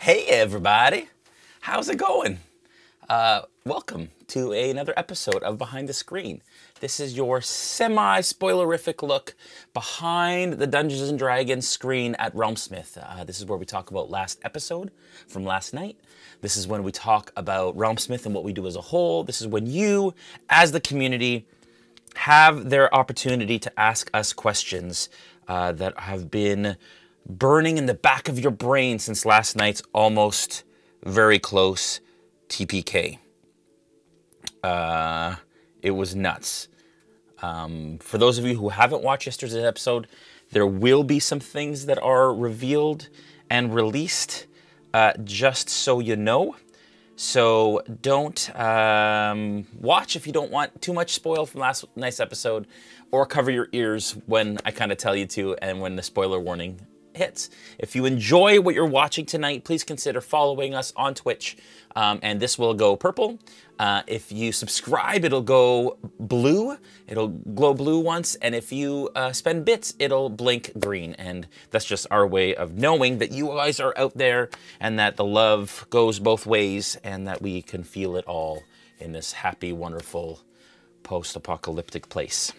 Hey everybody, how's it going? Welcome to another episode of Behind the Screen. This is your semi-spoilerific look behind the Dungeons & Dragons screen at RealmSmith. This is where we talk about last episode from last night. This is when we talk about RealmSmith and what we do as a whole. This is when you, as the community, have their opportunity to ask us questions that have been burning in the back of your brain since last night's almost very close TPK. It was nuts. For those of you who haven't watched yesterday's episode, there will be some things that are revealed and released, just so you know. So don't watch if you don't want too much spoil from last night's episode, or cover your ears when I kind of tell you to and when the spoiler warning hits. If you enjoy what you're watching tonight, please consider following us on Twitch, and this will go purple. If you subscribe, it'll go blue. It'll glow blue once, and if you spend bits, it'll blink green. And that's just our way of knowing that you guys are out there and that the love goes both ways and that we can feel it all in this happy, wonderful, post-apocalyptic place.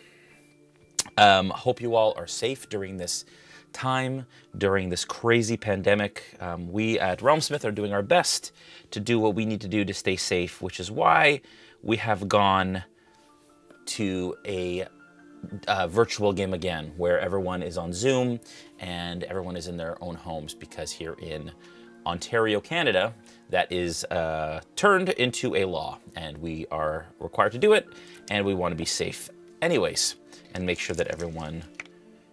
Hope you all are safe during this time, during this crazy pandemic. We at RealmSmith are doing our best to do what we need to do to stay safe, which is why we have gone to a virtual game again, where everyone is on Zoom and everyone is in their own homes, because here in Ontario, Canada, that is turned into a law, and we are required to do it, and we want to be safe anyways, and make sure that everyone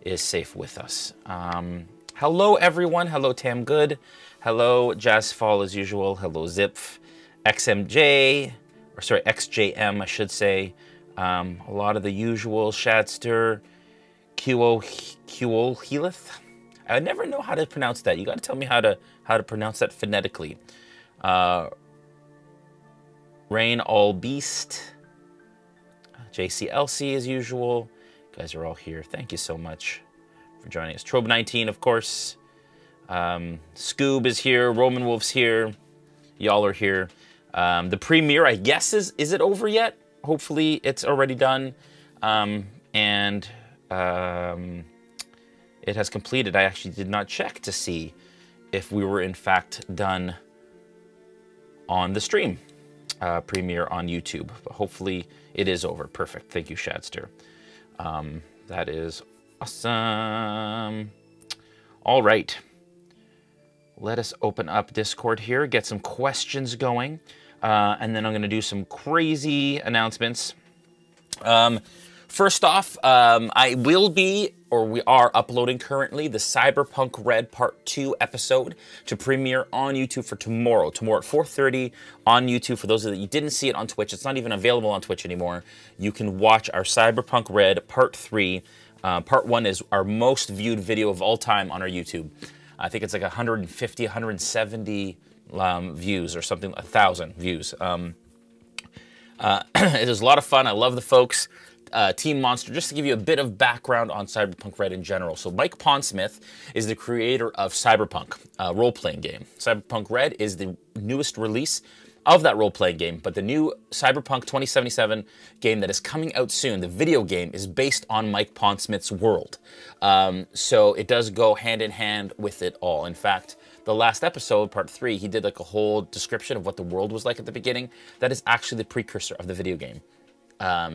is safe with us. Hello everyone, hello Tam Good, hello Jazz Fall as usual, hello Zipf, XMJ, or sorry, XJM I should say, a lot of the usual, Shadster, Qolhelith. I never know how to pronounce that. You gotta tell me how to pronounce that phonetically. Rain All Beast, JCLC as usual. You guys are all here. Thank you so much for joining us. Trobe19, of course. Scoob is here. Roman Wolf's here. Y'all are here. The premiere, I guess, is it over yet? Hopefully it's already done. And it has completed. I actually did not check to see if we were in fact done on the stream premiere on YouTube. But hopefully it is over. Perfect. Thank you, Shadster. That is awesome. All right. Let us open up Discord here, get some questions going, and then I'm going to do some crazy announcements. First off, I will be, or we are uploading currently, the Cyberpunk Red Part 2 episode to premiere on YouTube for tomorrow. Tomorrow at 4:30 on YouTube. For those of you that didn't see it on Twitch, it's not even available on Twitch anymore. You can watch our Cyberpunk Red Part 3. Part 1 is our most viewed video of all time on our YouTube. I think it's like 150, 170 views or something, 1,000 views. It is a lot of fun. I love the folks. Team Monster, just to give you a bit of background on Cyberpunk Red in general. So Mike Pondsmith is the creator of Cyberpunk, a role-playing game. Cyberpunk Red is the newest release of that role-playing game, but the new Cyberpunk 2077 game that is coming out soon, the video game, is based on Mike Pondsmith's world. So it does go hand in hand with it all. In fact, the last episode, part 3, he did like a whole description of what the world was like at the beginning. That is actually the precursor of the video game.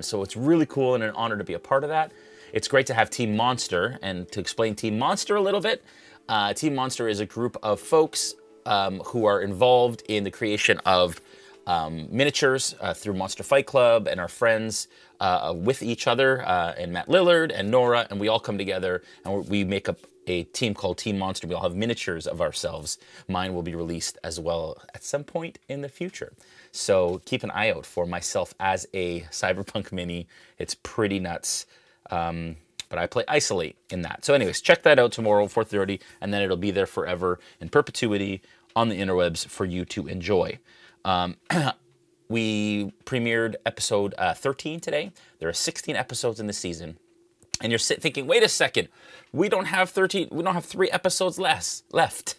So it's really cool and an honor to be a part of that. It's great to have Team Monster, and to explain Team Monster a little bit, Team Monster is a group of folks who are involved in the creation of miniatures through Monster Fight Club, and our friends with each other, and Matt Lillard and Nora, and we all come together and we make up a team called Team Monster. We all have miniatures of ourselves. Mine will be released as well at some point in the future. So keep an eye out for myself as a Cyberpunk mini. It's pretty nuts. But I play Isolate in that. So anyways, check that out tomorrow, 4:30, and then it'll be there forever in perpetuity on the interwebs for you to enjoy. We premiered episode 13 today. There are 16 episodes in the season. And you're thinking, wait a second, we don't have 13, we don't have 3 episodes left.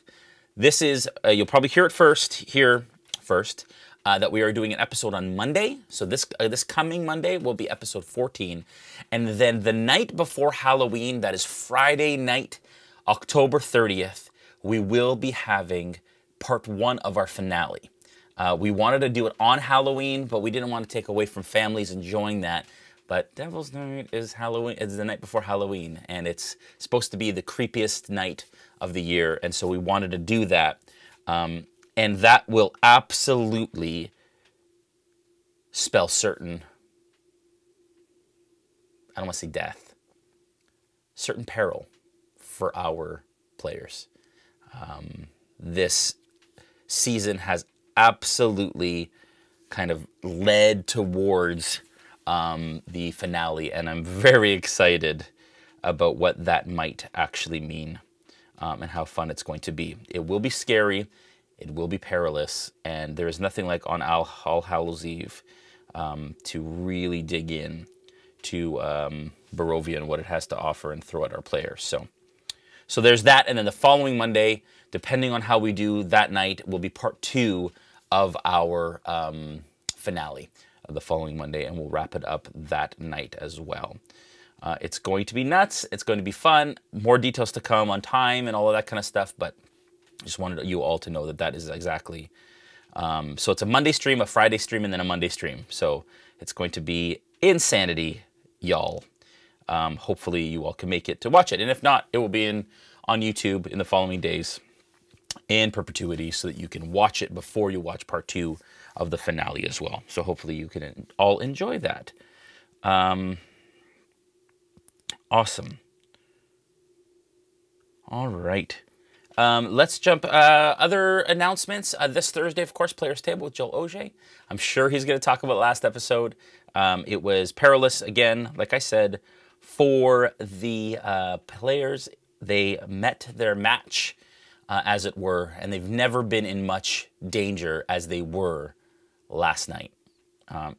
This is, you'll probably hear it first, that we are doing an episode on Monday. So this coming Monday will be episode 14. And then the night before Halloween, that is Friday night, October 30th, we will be having part 1 of our finale. We wanted to do it on Halloween, but we didn't want to take away from families enjoying that. But Devil's Night is Halloween. It's the night before Halloween, and it's supposed to be the creepiest night of the year, and so we wanted to do that. And that will absolutely spell certain, I don't want to say death, certain peril for our players. This season has absolutely kind of led towards the finale, and I'm very excited about what that might actually mean and how fun it's going to be. It will be scary, it will be perilous, and there is nothing like on All Hallows Eve to really dig in to Barovia and what it has to offer and throw at our players. So there's that, and then the following Monday, depending on how we do that night, will be part 2 of our finale of the following Monday, and we'll wrap it up that night as well. It's going to be nuts. It's going to be fun. More details to come on time and all of that kind of stuff, but just wanted you all to know that that is exactly. So it's a Monday stream, a Friday stream, and then a Monday stream. So it's going to be insanity, y'all. Hopefully you all can make it to watch it. And if not, it will be on YouTube in the following days in perpetuity so that you can watch it before you watch part 2 of the finale as well. So hopefully you can all enjoy that. Awesome. All right. Let's jump. Other announcements. This Thursday, of course, Players Table with Joel Auger. I'm sure he's going to talk about last episode. It was perilous again, like I said, for the players. They met their match, as it were, and they've never been in much danger as they were last night.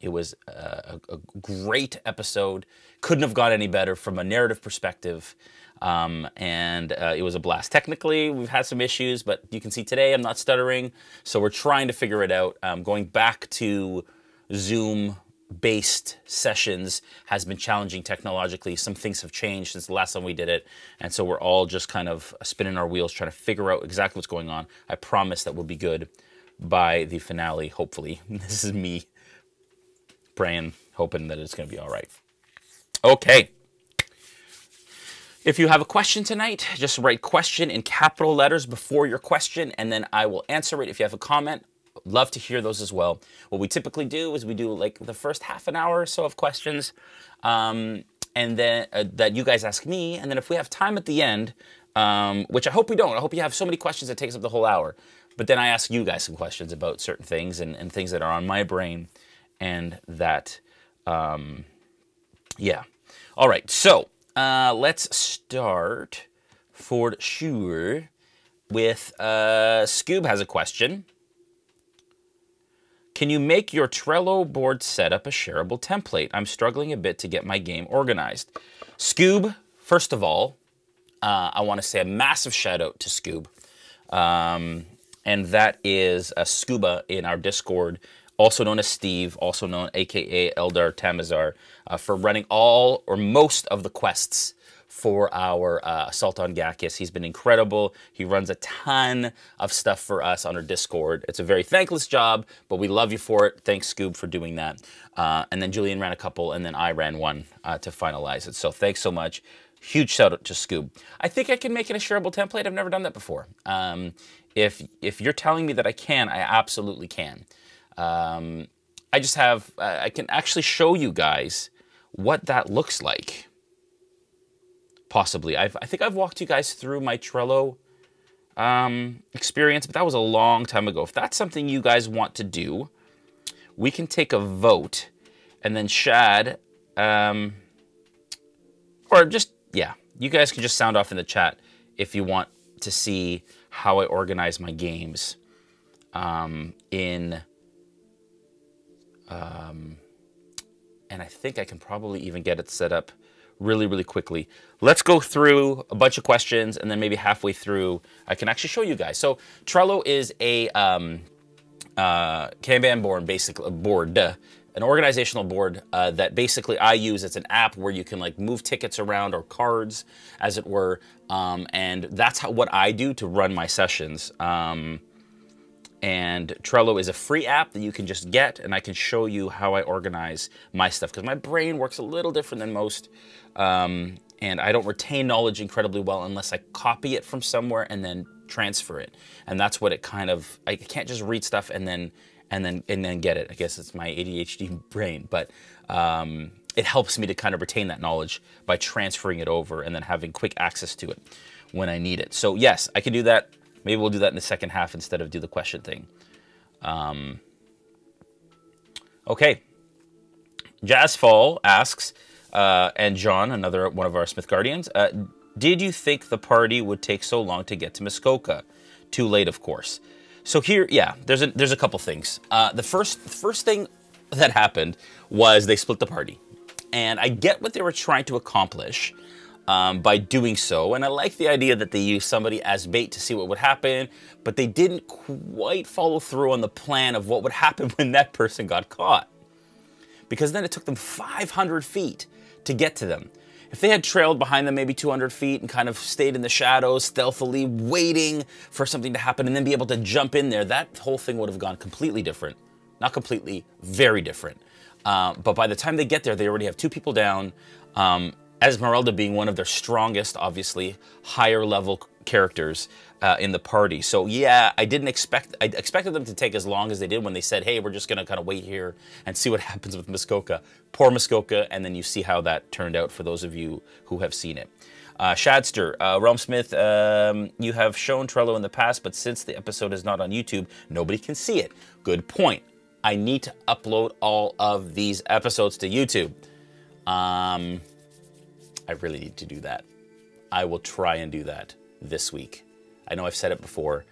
It was a great episode. Couldn't have gone any better from a narrative perspective. And it was a blast. Technically, we've had some issues, but you can see today I'm not stuttering. So we're trying to figure it out. Going back to Zoom-based sessions has been challenging technologically. Some things have changed since the last time we did it. And so we're all just kind of spinning our wheels, trying to figure out exactly what's going on. I promise that we'll be good by the finale, hopefully. This is me praying, hoping that it's going to be all right. Okay. If you have a question tonight, just write question in capital letters before your question, and then I will answer it. If you have a comment, I'd love to hear those as well. What we typically do is we do like the first half an hour or so of questions, and then that you guys ask me, and then if we have time at the end, which I hope we don't. I hope you have so many questions that takes up the whole hour. But then I ask you guys some questions about certain things and things that are on my brain, and that, yeah. All right, so let's start for sure with Scoob has a question. Can you make your Trello board setup a shareable template? I'm struggling a bit to get my game organized. Scoob, first of all, I want to say a massive shout out to Scoob. And that is Scuba in our Discord, also known as Steve, also known aka Eldar Tamazar, for running all or most of the quests for our Assault on Gakis. He's been incredible. He runs a ton of stuff for us on our Discord. It's a very thankless job, but we love you for it. Thanks, Scoob, for doing that. And then Julian ran a couple, and then I ran one to finalize it. So thanks so much. Huge shout out to Scoob. I think I can make it a shareable template. I've never done that before. If you're telling me that I can, I absolutely can. I just have, I can actually show you guys what that looks like. Possibly. I think I've walked you guys through my Trello experience, but that was a long time ago. If that's something you guys want to do, we can take a vote, and then Shad, or just, yeah, you guys can just sound off in the chat if you want to see how I organize my games and I think I can probably even get it set up really, really quickly. Let's go through a bunch of questions, and then maybe halfway through, I can actually show you guys. So Trello is a Kanban board, basically a board, an organizational board that basically I use. It's an app where you can like move tickets around or cards, as it were, and that's what I do to run my sessions. And Trello is a free app that you can just get, and I can show you how I organize my stuff, because my brain works a little different than most, and I don't retain knowledge incredibly well unless I copy it from somewhere and then transfer it. And that's what it kind of, I can't just read stuff and then get it. I guess it's my ADHD brain, but it helps me to kind of retain that knowledge by transferring it over and then having quick access to it when I need it. So yes, I can do that. Maybe we'll do that in the second half instead of do the question thing. Okay. Jazzfall asks, and John, another one of our Smith Guardians, did you think the party would take so long to get to Muskoka? Too late, of course. So here, yeah, there's a couple things. The first thing that happened was they split the party. And I get what they were trying to accomplish by doing so, and I like the idea that they used somebody as bait to see what would happen, but they didn't quite follow through on the plan of what would happen when that person got caught. Because then it took them 500 feet to get to them. If they had trailed behind them maybe 200 feet and kind of stayed in the shadows, stealthily waiting for something to happen and then be able to jump in there, that whole thing would have gone completely different. Not completely, very different. But by the time they get there, they already have 2 people down. Esmeralda being one of their strongest, obviously, higher level characters in the party. So yeah, I expected them to take as long as they did when they said, hey, we're just gonna kind of wait here and see what happens with Muskoka. Poor Muskoka, and then you see how that turned out for those of you who have seen it. Shadster, RealmSmith, you have shown Trello in the past, but since the episode is not on YouTube, nobody can see it. Good point. I need to upload all of these episodes to YouTube. I really need to do that. I will try and do that this week. I know I've said it before.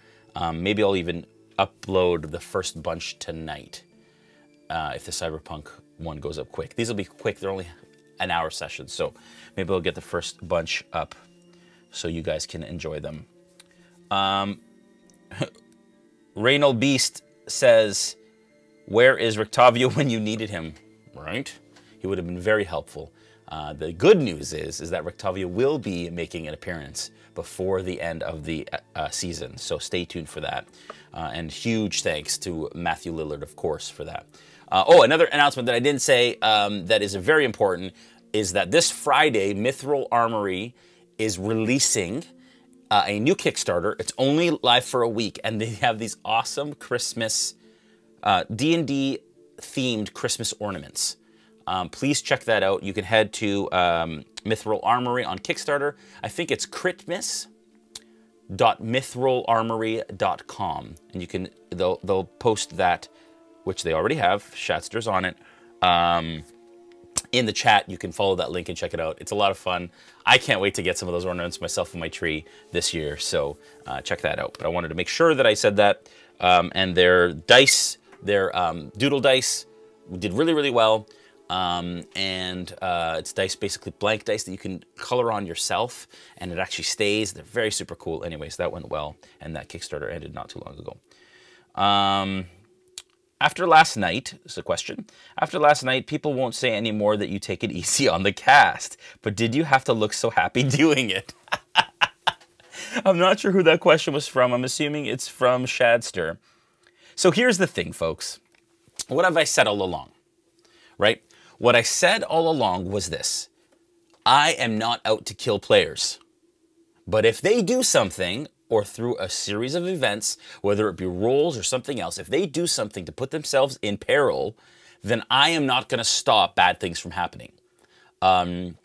Maybe I'll even upload the first bunch tonight if the Cyberpunk one goes up quick. These will be quick. They're only an hour sessions, so maybe I'll get the first bunch up so you guys can enjoy them. Raynal Beast says, where is Rictavio when you needed him? Right? He would have been very helpful. The good news is that Rictavio will be making an appearance before the end of the season, so stay tuned for that. And huge thanks to Matthew Lillard, of course, for that. Oh, another announcement that I didn't say that is very important is that this Friday, Mithril Armory is releasing a new Kickstarter. It's only live for a week, and they have these awesome Christmas D&D themed Christmas ornaments. Please check that out. You can head to Mithril Armory on Kickstarter. I think it's critmas.mithrilarmory.com, and you can they'll post that, which they already have. Shatster's on it. In the chat, you can follow that link and check it out. It's a lot of fun. I can't wait to get some of those ornaments myself on my tree this year, so check that out. But I wanted to make sure that I said that. And their dice, their doodle dice, did really, really well. It's dice, basically blank dice that you can color on yourself, and it actually stays. They're very super cool. Anyways, that went well, and that Kickstarter ended not too long ago. After last night, this is a question. After last night, people won't say anymore that you take it easy on the cast, but did you have to look so happy doing it? I'm not sure who that question was from. I'm assuming it's from Shadster. So here's the thing, folks. What have I said all along, right? What I said all along was this. I am not out to kill players. But if they do something, or through a series of events, whether it be rolls or something else, if they do something to put themselves in peril, then I am not going to stop bad things from happening. And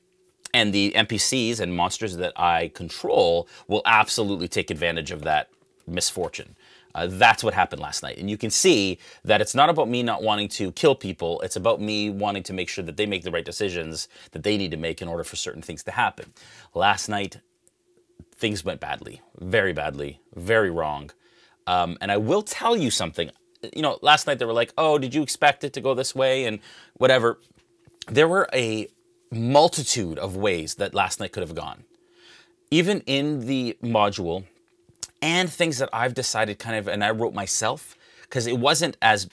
the NPCs and monsters that I control will absolutely take advantage of that misfortune. That's what happened last night. And you can see that it's not about me not wanting to kill people. It's about me wanting to make sure that they make the right decisions that they need to make in order for certain things to happen. Last night, things went badly, very wrong. And I will tell you something. You know, last night they were like, oh, did you expect it to go this way? And whatever. There were a multitude of ways that last night could have gone. Even in the module, and things that I've decided kind of, and I wrote myself, because it wasn't as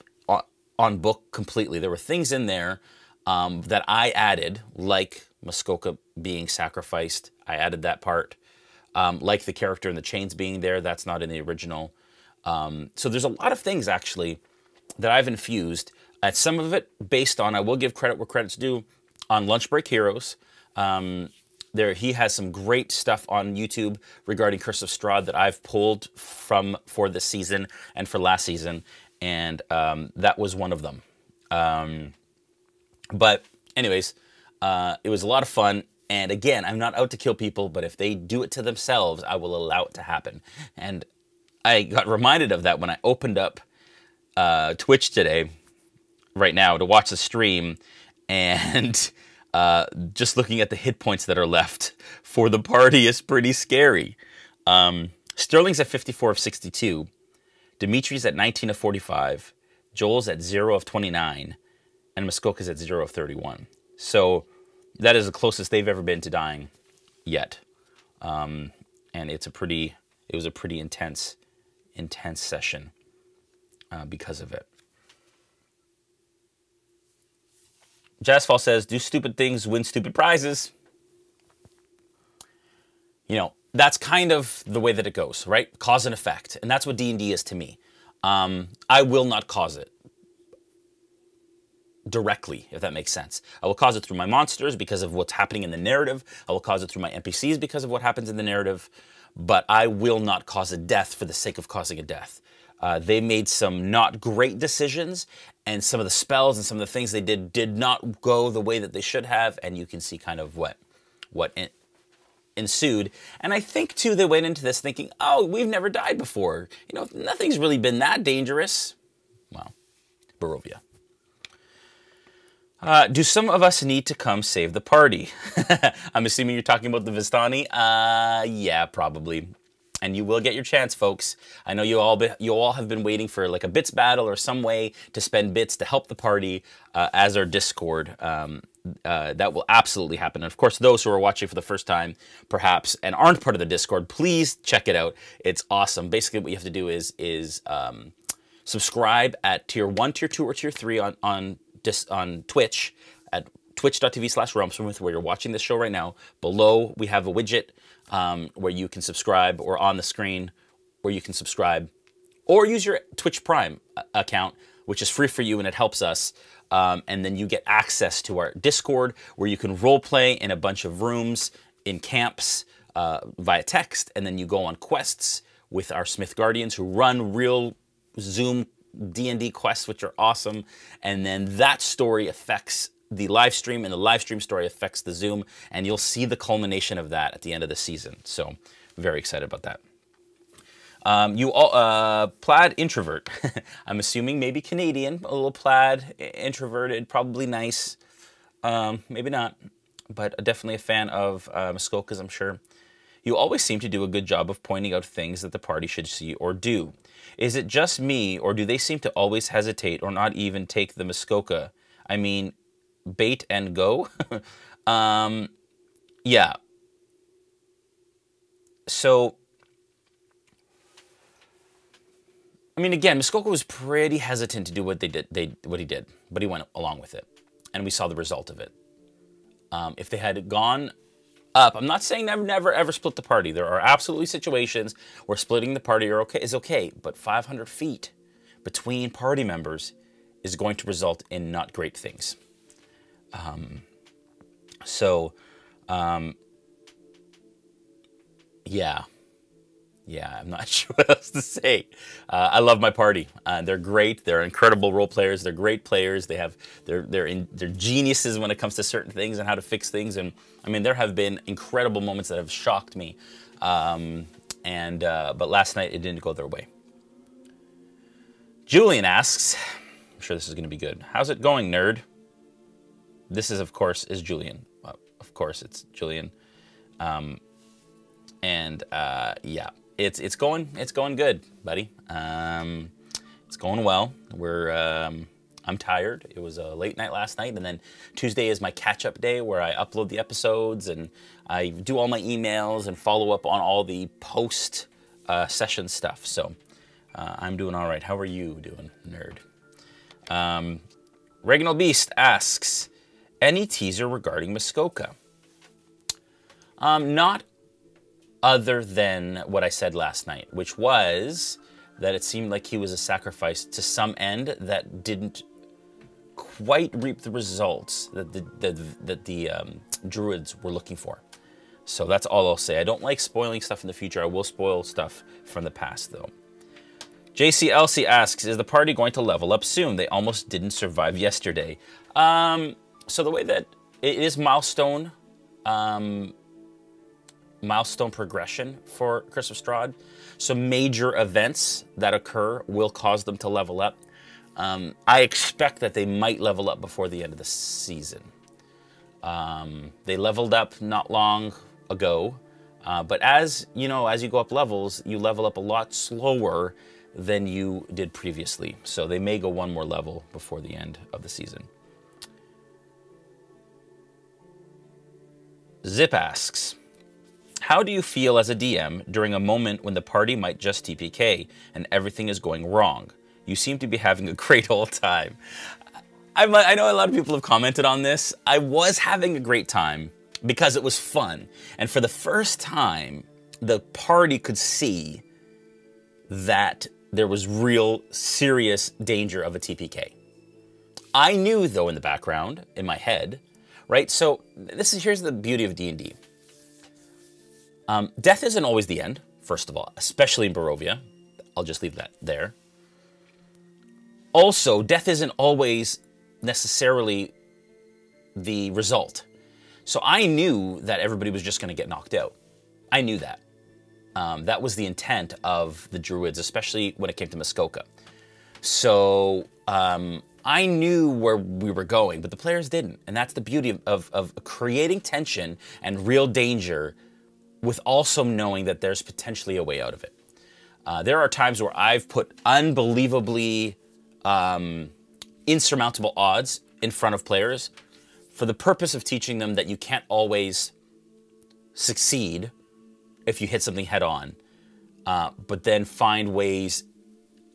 on book completely. There were things in there that I added, like Muskoka being sacrificed. I added that part. Like the character in the chains being there. That's not in the original. So there's a lot of things, actually, that I've infused. Some of it based on, I will give credit where credit's due, on Lunch Break Heroes. He has some great stuff on YouTube regarding Curse of Strahd that I've pulled from for this season and for last season, and that was one of them. But anyways, it was a lot of fun, and again, I'm not out to kill people, but if they do it to themselves, I will allow it to happen. And I got reminded of that when I opened up Twitch today, right now, to watch the stream, and just looking at the hit points that are left for the party is pretty scary. Sterling's at 54 of 62. Dimitri's at 19 of 45. Joel's at 0 of 29. And Muskoka's at 0 of 31. So that is the closest they've ever been to dying yet. And it was a pretty intense session because of it. Jazzfall says, do stupid things, win stupid prizes. You know, that's kind of the way that it goes, right? Cause and effect. And that's what D&D is to me. I will not cause it directly, if that makes sense. I will cause it through my monsters because of what's happening in the narrative. I will cause it through my NPCs because of what happens in the narrative. But I will not cause a death for the sake of causing a death. They made some not great decisions, and some of the spells and some of the things they did not go the way that they should have, and you can see kind of what ensued. And I think, too, they went into this thinking, oh, we've never died before. You know, nothing's really been that dangerous. Well, Barovia. Do some of us need to come save the party? I'm assuming you're talking about the Vistani? Yeah, probably. And you will get your chance, folks. I know you all have been waiting for like a bits battle or some way to spend bits to help the party as our Discord. That will absolutely happen. And of course, those who are watching for the first time, perhaps, and aren't part of the Discord, please check it out. It's awesome. Basically, what you have to do is subscribe at tier 1, tier 2, or tier 3 on Twitch at twitch.tv/RealmSmith, where you're watching this show right now. Below, we have a widget where you can subscribe, or on the screen where you can subscribe, or use your Twitch Prime account, which is free for you and it helps us. And then you get access to our Discord, where you can role play in a bunch of rooms, in camps, via text, and then you go on quests with our Smith Guardians, who run real Zoom D&D quests, which are awesome. And then that story affects the live stream, and the live stream story affects the Zoom, and you'll see the culmination of that at the end of the season. So very excited about that. Plaid introvert. I'm assuming maybe Canadian, a little plaid, introverted, probably nice. Maybe not, but definitely a fan of Muskoka's, I'm sure. You always seem to do a good job of pointing out things that the party should see or do. Is it just me, or do they seem to always hesitate or not even take the Muskoka? I mean, bait and go? Yeah. So, I mean, again, Muskoka was pretty hesitant to do what he did, but he went along with it, and we saw the result of it. If they had gone up, I'm not saying never ever split the party. There are absolutely situations where splitting the party is okay, but 500 feet between party members is going to result in not great things. Yeah, I'm not sure what else to say. I love my party. They're great. They're incredible role players. They're great players. They're geniuses when it comes to certain things and how to fix things. And I mean, there have been incredible moments that have shocked me. But last night it didn't go their way. Julian asks, I'm sure this is going to be good. How's it going, nerd? This is, of course, Julian. Of course, it's Julian. Yeah, it's going good, buddy. It's going well. I'm tired. It was a late night last night, and then Tuesday is my catch-up day where I upload the episodes and I do all my emails and follow up on all the post session stuff. So I'm doing all right. How are you doing, nerd? Reginald Beast asks, any teaser regarding Muskoka? Not other than what I said last night, which was that it seemed like he was a sacrifice to some end that didn't quite reap the results that the druids were looking for. So that's all I'll say. I don't like spoiling stuff in the future. I will spoil stuff from the past, though. JCLC asks, is the party going to level up soon? They almost didn't survive yesterday. So the way that it is milestone progression for Curse of Strahd. So major events that occur will cause them to level up. I expect that they might level up before the end of the season. They leveled up not long ago, but as you know, as you go up levels, you level up a lot slower than you did previously. So they may go one more level before the end of the season. Zip asks, how do you feel as a DM during a moment when the party might just TPK and everything is going wrong? You seem to be having a great old time. I know a lot of people have commented on this. I was having a great time because it was fun. And for the first time, the party could see that there was real serious danger of a TPK. I knew, though, in the background, in my head, right? So here's the beauty of D&D. Death isn't always the end, first of all, especially in Barovia. I'll just leave that there. Also, death isn't always necessarily the result. So I knew that everybody was just going to get knocked out. I knew that. That was the intent of the Druids, especially when it came to Muskoka. So I knew where we were going, but the players didn't. And that's the beauty of creating tension and real danger with also knowing that there's potentially a way out of it. There are times where I've put unbelievably insurmountable odds in front of players for the purpose of teaching them that you can't always succeed if you hit something head on, but then find ways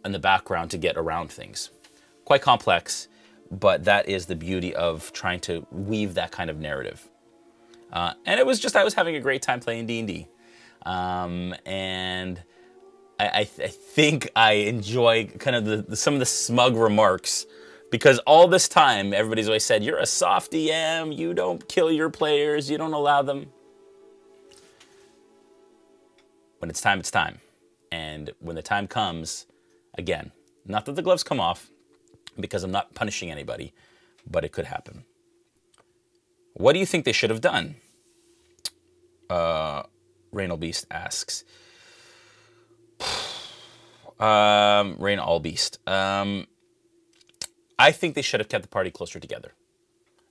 in the background to get around things. Quite complex, but that is the beauty of trying to weave that kind of narrative. And it was just, I was having a great time playing D&D. And I think I enjoy kind of some of the smug remarks, because all this time, everybody's always said, you're a soft DM, you don't kill your players, you don't allow them. When it's time, it's time. And when the time comes, again, not that the gloves come off, because I'm not punishing anybody, but it could happen. What do you think they should have done? Rain Beast asks. Rain All Beast. I think they should have kept the party closer together.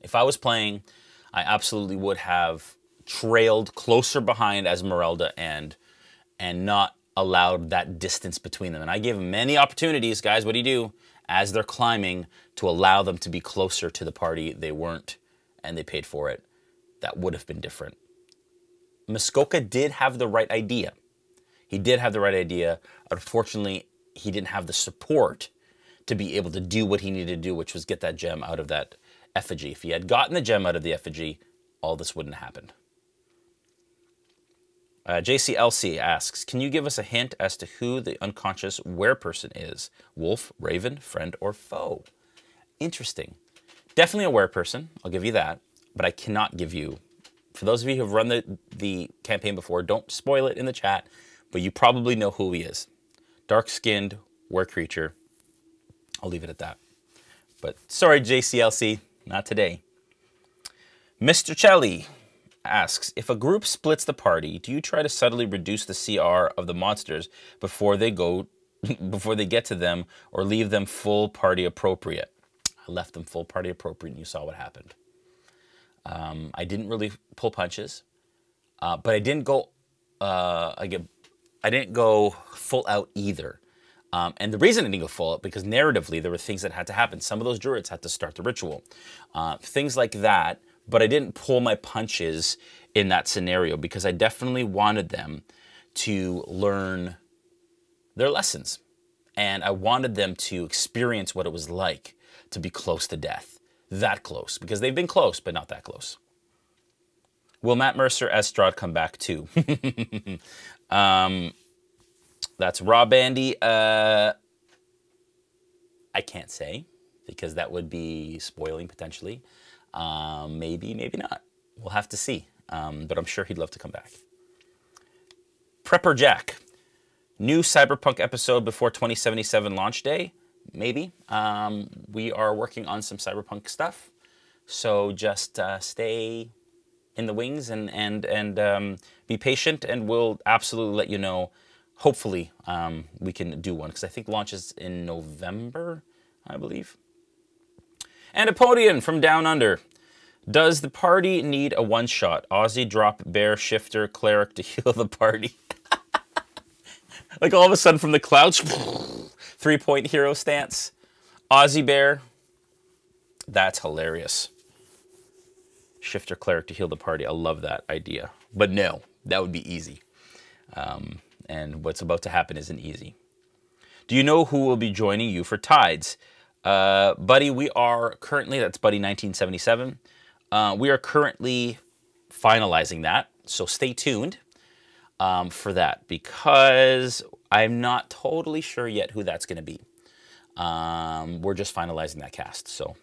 If I was playing, I absolutely would have trailed closer behind Esmeralda and not allowed that distance between them. And I gave them many opportunities, guys, what do you do? As they're climbing, to allow them to be closer to the party. They weren't, and they paid for it. That would have been different. Muskoka did have the right idea. He did have the right idea. Unfortunately, he didn't have the support to be able to do what he needed to do, which was get that gem out of that effigy. If he had gotten the gem out of the effigy, all this wouldn't have happened. JCLC asks, can you give us a hint as to who the unconscious wereperson is? Wolf, raven, friend, or foe? Interesting. Definitely a wereperson, I'll give you that, but I cannot give you. For those of you who have run the campaign before, don't spoil it in the chat, but you probably know who he is. Dark-skinned, were creature. I'll leave it at that. But sorry, JCLC, not today. Mr. Chelly asks, if a group splits the party, do you try to subtly reduce the CR of the monsters before they get to them, or leave them full party appropriate? I left them full party appropriate, and you saw what happened. I didn't really pull punches, but I didn't go. I didn't go full out either. And the reason it didn't go full, because narratively there were things that had to happen. Some of those druids had to start the ritual. Things like that, but I didn't pull my punches in that scenario because I definitely wanted them to learn their lessons. And I wanted them to experience what it was like to be close to death. That close, because they've been close, but not that close. Will Matt Mercer as Strahd come back too? That's Raw Bandy. I can't say, because that would be spoiling potentially. Maybe, maybe not. We'll have to see. But I'm sure he'd love to come back. Prepper Jack. New Cyberpunk episode before 2077 launch day? Maybe. We are working on some Cyberpunk stuff. So just stay in the wings and be patient, and we'll absolutely let you know. Hopefully we can do one, because I think launch is in November, I believe. And Apodian from Down Under. Does the party need a one-shot? Aussie drop bear shifter cleric to heal the party. Like all of a sudden from the clouds, 3-point hero stance. Aussie bear. That's hilarious. Shifter cleric to heal the party. I love that idea. But no, that would be easy. And what's about to happen isn't easy. Do you know who will be joining you for Tides? Buddy, we are currently, that's Buddy 1977. We are currently finalizing that. So stay tuned for that, because I'm not totally sure yet who that's going to be. We're just finalizing that cast. So,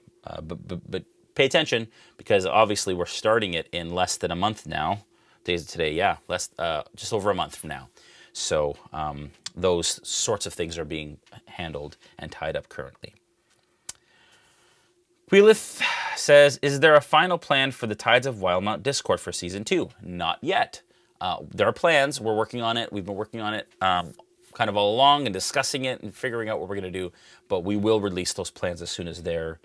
but pay attention, because obviously we're starting it in less than a month now. Days of today, yeah, just over a month from now. So those sorts of things are being handled and tied up currently. Queelith says, is there a final plan for the Tides of Wildmount Discord for Season 2? Not yet. There are plans. We're working on it. We've been working on it kind of all along and discussing it and figuring out what we're going to do. But we will release those plans as soon as they're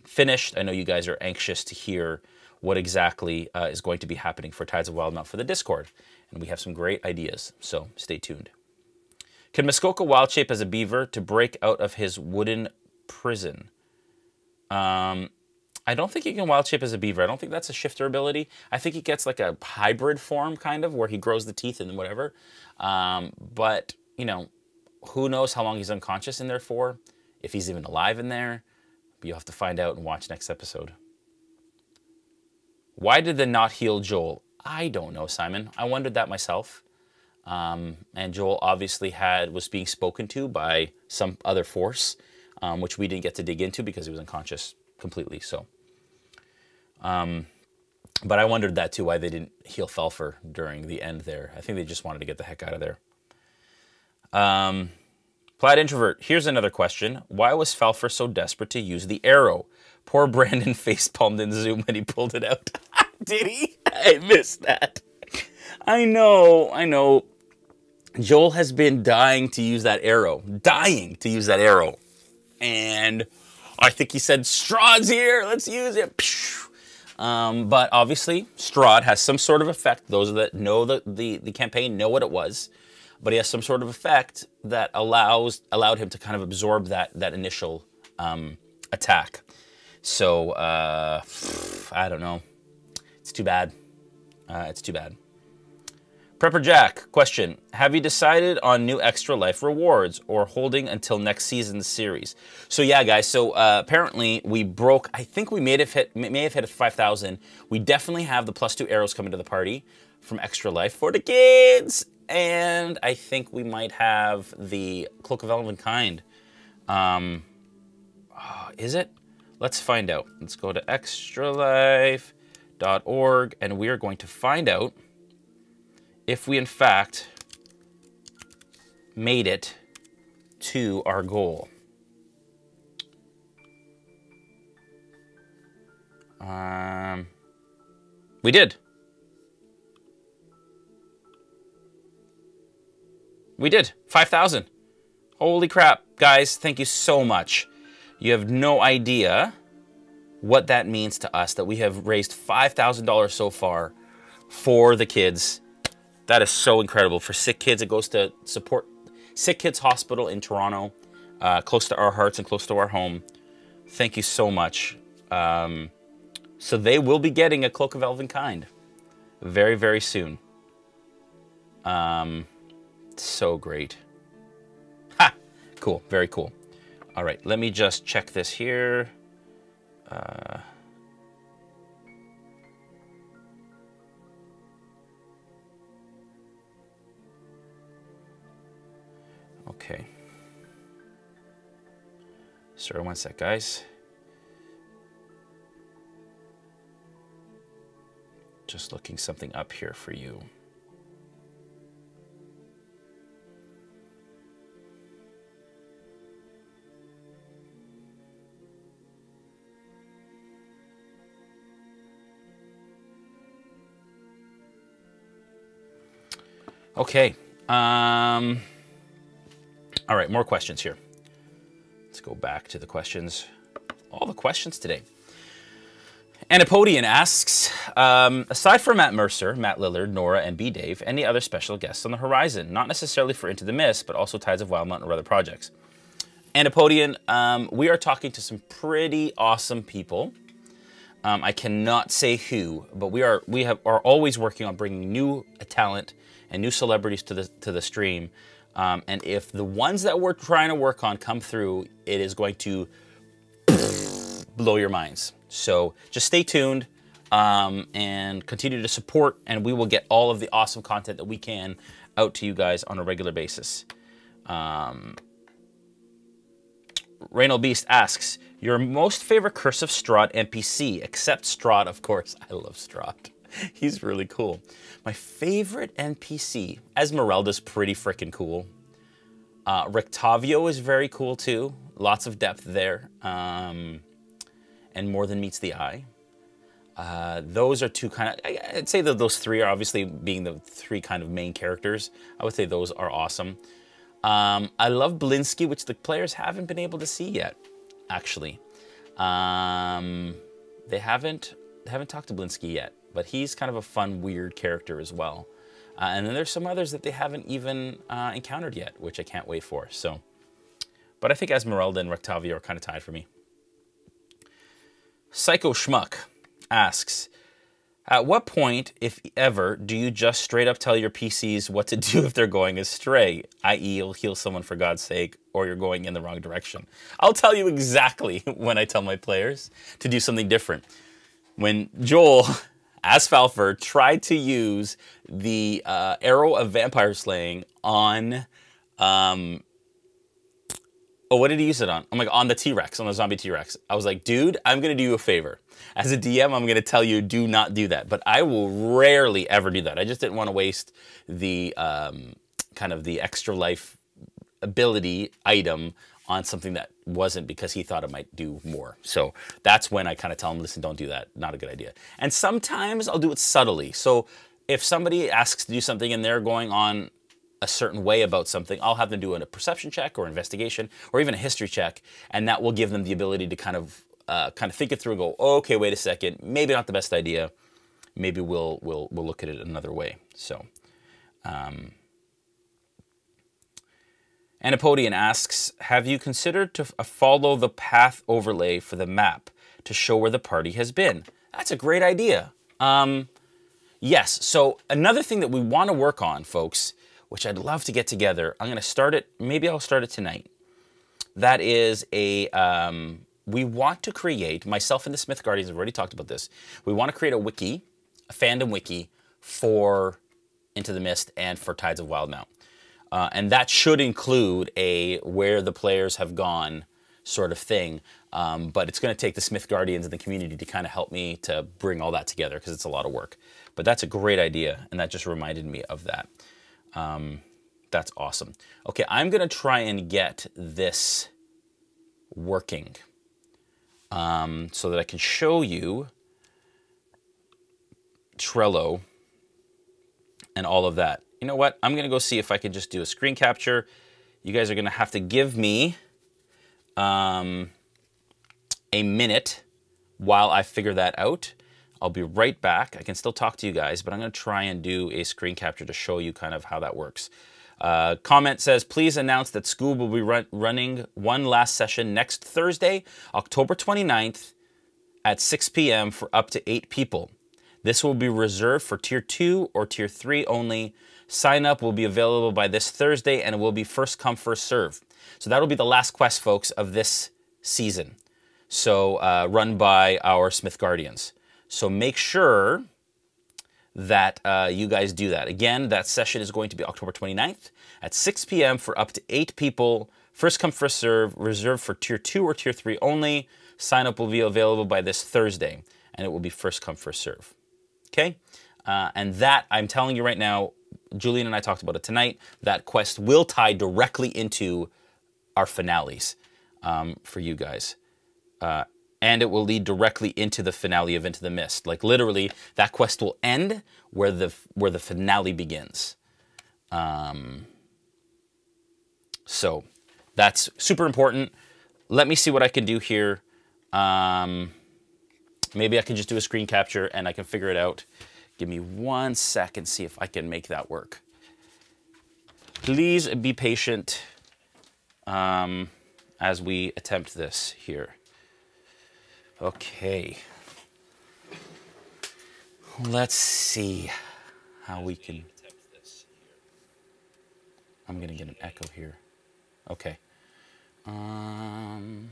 finished. I know you guys are anxious to hear what exactly is going to be happening for Tides of Wildmount for the Discord. And we have some great ideas, so stay tuned. Can Muskoka wild shape as a beaver to break out of his wooden prison? I don't think he can wild shape as a beaver. I don't think that's a shifter ability. I think he gets like a hybrid form, kind of, where he grows the teeth and whatever. But, you know, who knows how long he's unconscious in there for, if he's even alive in there. But you'll have to find out and watch next episode. Why did they not heal Joel? I don't know, Simon. I wondered that myself. And Joel obviously was being spoken to by some other force, which we didn't get to dig into because he was unconscious completely. So, but I wondered that too, why they didn't heal Felfer during the end there. I think they just wanted to get the heck out of there. Plaid Introvert, here's another question. Why was Felfer so desperate to use the arrow? Poor Brandon facepalmed in Zoom when he pulled it out. Did he? I missed that. I know. Joel has been dying to use that arrow. And I think he said, Strahd's here, let's use it. But obviously, Strahd has some sort of effect. Those that know the campaign know what it was. But he has some sort of effect that allowed him to kind of absorb that initial attack. So, I don't know. It's too bad. Prepper Jack, question. Have you decided on new Extra Life rewards or holding until next season's series? So yeah, guys, so apparently we broke, I think we may have hit 5,000. We definitely have the +2 arrows coming to the party from Extra Life for the kids. And I think we might have the Cloak of Elvenkind. Is it? Let's find out. Let's go to extralife.org and we are going to find out if we in fact made it to our goal. We did. We did. 5,000. Holy crap. Guys, thank you so much. You have no idea what that means to us, that we have raised $5,000 so far for the kids. That is so incredible. For sick kids, it goes to support Sick Kids Hospital in Toronto, close to our hearts and close to our home. Thank you so much. So they will be getting a Cloak of Elven Kind very, very soon. So great. Ha! Cool. Very cool. All right, let me just check this here. Okay. Sorry, one sec, guys. Just looking something up here for you. Okay. All right, more questions here. Let's go back to the questions. All the questions today. Anipodian asks, aside from Matt Mercer, Matt Lillard, Nora, and B. Dave, any other special guests on the horizon? Not necessarily for Into the Mist, but also Tides of Wildemount or other projects. Anipodian, we are talking to some pretty awesome people. I cannot say who, but we are always working on bringing new talent and new celebrities to the stream. And if the ones that we're trying to work on come through, it is going to blow your minds. So just stay tuned and continue to support, and we will get all of the awesome content that we can out to you guys on a regular basis. Reynald Beast asks, your most favorite Curse of Strahd NPC, except Strahd, of course. I love Strahd. He's really cool. My favorite NPC, Esmeralda's pretty freaking cool. Rictavio is very cool too. Lots of depth there. And More Than Meets the Eye. Those are two kind of, I'd say that those three are obviously being the three kind of main characters. I would say those are awesome. I love Blinsky, which the players haven't been able to see yet, actually. They haven't talked to Blinsky yet, but he's kind of a fun, weird character as well. And then there's some others that they haven't even encountered yet, which I can't wait for. So, but I think Esmeralda and Rictavio are kind of tied for me. Psycho Schmuck asks, at what point, if ever, do you just straight up tell your PCs what to do if they're going astray, i.e. you'll heal someone for God's sake, or you're going in the wrong direction? I'll tell you exactly when I tell my players to do something different. When Joel, as Falfer, tried to use the Arrow of Vampire Slaying on... oh, what did he use it on? Oh my God, on the T-Rex, on the zombie T-Rex. I was like, dude, I'm going to do you a favor. As a DM, I'm going to tell you, do not do that. But I will rarely ever do that. I just didn't want to waste the kind of the extra life ability item on something that wasn't, because he thought it might do more. So that's when I kind of tell him, listen, don't do that. Not a good idea. And sometimes I'll do it subtly. So if somebody asks to do something and they're going on a certain way about something, I'll have them do a perception check or investigation or even a history check, and that will give them the ability to kind of think it through and go, oh, okay, wait a second, maybe not the best idea. Maybe we'll look at it another way. So, Anipodian asks, have you considered to follow the path overlay for the map to show where the party has been? That's a great idea. Yes, so another thing that we want to work on, folks, which I'd love to get together, I'm going to start it, maybe I'll start it tonight. That is a, we want to create, myself and the Smith Guardians have already talked about this, we want to create a wiki, a fandom wiki for Into the Mist and for Tides of Wildemount. And that should include a where the players have gone sort of thing. But it's going to take the Smith Guardians and the community to kind of help me to bring all that together, because it's a lot of work. But that's a great idea, and that just reminded me of that. That's awesome. Okay, I'm going to try and get this working so that I can show you Trello and all of that. You know what? I'm going to go see if I can just do a screen capture. You guys are going to have to give me a minute while I figure that out. I'll be right back. I can still talk to you guys, but I'm going to try and do a screen capture to show you kind of how that works. Comment says, please announce that Scoob will be running one last session next Thursday, October 29th at 6 p.m. for up to 8 people. This will be reserved for Tier 2 or Tier 3 only. Sign up will be available by this Thursday, and it will be first come, first serve. So that'll be the last quest, folks, of this season. So run by our Smith Guardians. So make sure that you guys do that. Again, that session is going to be October 29th at 6 p.m. for up to 8 people. First come, first serve, reserved for Tier 2 or Tier 3 only. Sign up will be available by this Thursday, and it will be first come, first serve. Okay? And that, I'm telling you right now, Julian and I talked about it tonight, that quest will tie directly into our finales for you guys. And it will lead directly into the finale of Into the Mist. Like literally, that quest will end where the finale begins. So that's super important. Let me see what I can do here. Maybe I can just do a screen capture and I can figure it out. Give me 1 second, see if I can make that work. Please be patient as we attempt this here. Okay. Let's see how we can... I'm going to get an echo here. Okay. 1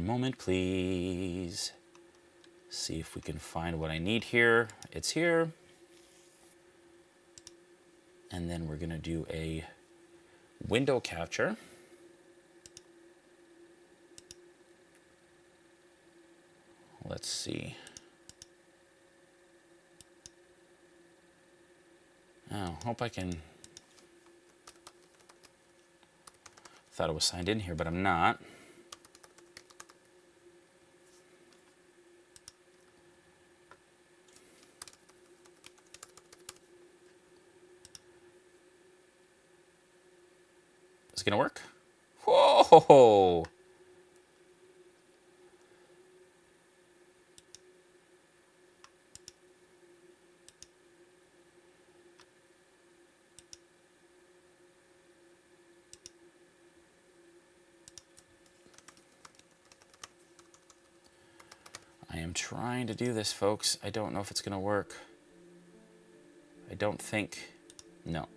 moment, please. See if we can find what I need here. It's here. And then we're going to do a window capture. Let's see. Oh, hope I can... Thought I was signed in here, but I'm not. Is it gonna work? Whoa! I am trying to do this, folks. I don't know if it's gonna work. I don't think... No,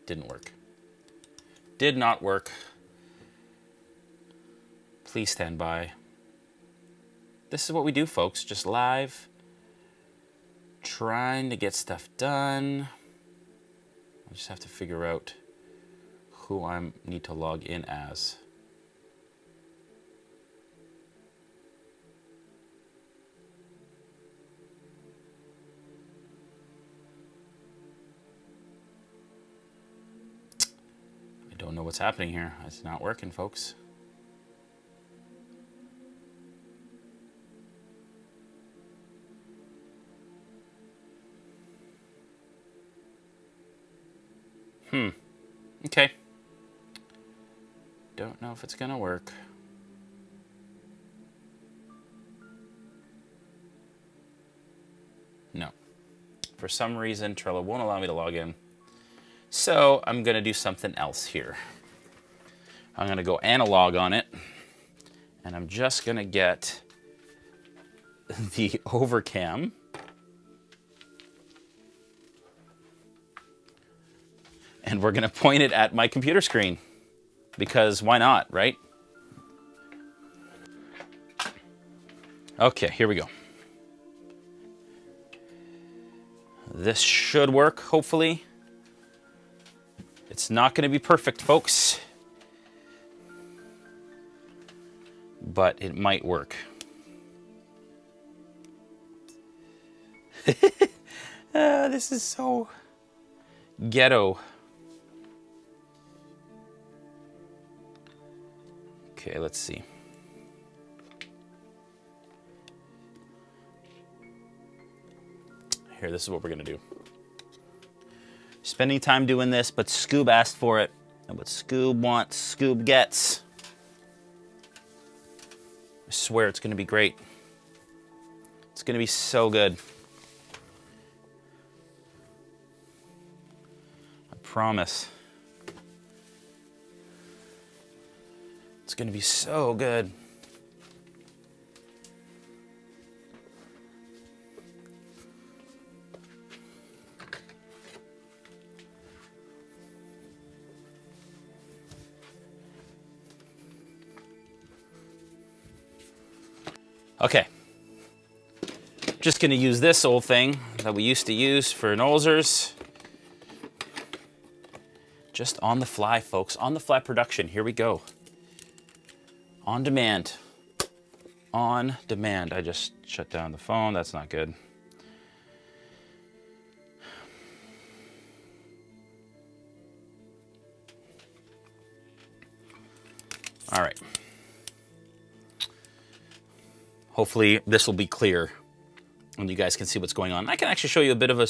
didn't work. Did not work. Please stand by. This is what we do, folks. Just live. Trying to get stuff done. I just have to figure out who I need to log in as. I don't know what's happening here. It's not working, folks. Okay. Don't know if it's gonna work. No. For some reason, Trello won't allow me to log in. So I'm gonna do something else here. I'm gonna go analog on it, and I'm just gonna get the overcam. And we're gonna point it at my computer screen, because why not, right? Okay, here we go. This should work, hopefully. It's not gonna be perfect, folks, but it might work. This is so ghetto. Okay, let's see. Here, this is what we're gonna do. Spending time doing this, but Scoob asked for it. And what Scoob wants, Scoob gets. I swear it's gonna be great. It's gonna be so good. promise. It's gonna be so good. Okay. Just gonna use this old thing that we used to use for nosers. Just on the fly, folks. On the fly production. Here we go. On demand. On demand. I just shut down the phone. That's not good. All right. Hopefully this will be clear and you guys can see what's going on. I can actually show you a bit of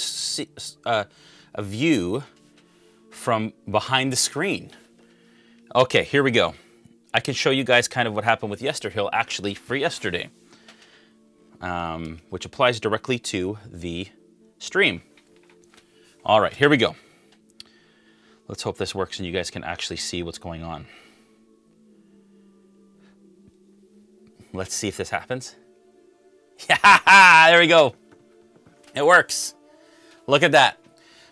a view from behind the screen. Okay, here we go. I can show you guys kind of what happened with Yesterhill actually for yesterday, which applies directly to the stream. All right, here we go. Let's hope this works and you guys can actually see what's going on. Let's see if this happens. Yeah, there we go. It works. Look at that.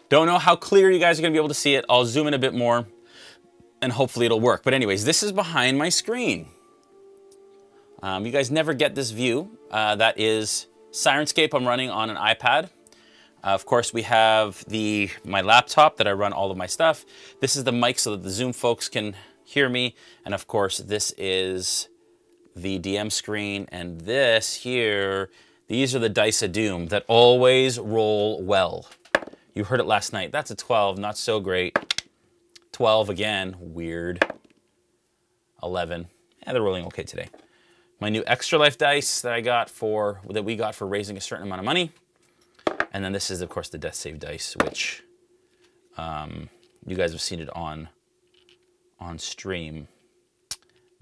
Don't know how clear you guys are gonna be able to see it. I'll zoom in a bit more and hopefully it'll work. But anyways, this is behind my screen. You guys never get this view. That is Sirenscape I'm running on an iPad. Of course, we have my laptop that I run all of my stuff. This is the mic so that the Zoom folks can hear me. And of course, this is the DM screen. And this here, these are the dice of doom that always roll well. You heard it last night. That's a 12, not so great. 12 again, weird. 11, yeah, they're rolling okay today. My new Extra Life dice that we got for raising a certain amount of money. And then this is, of course, the Death Save dice, which you guys have seen it on stream.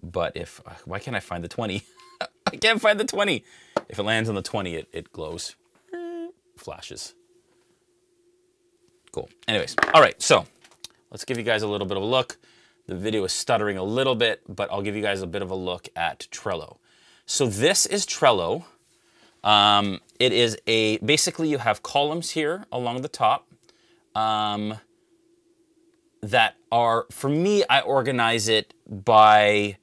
But why can't I find the 20? I can't find the 20. If it lands on the 20, it glows, flashes. Cool. Anyways, all right, so let's give you guys a little bit of a look. The video is stuttering a little bit, but I'll give you guys a bit of a look at Trello. So this is Trello. It is basically you have columns here along the top that are, for me, I organize it by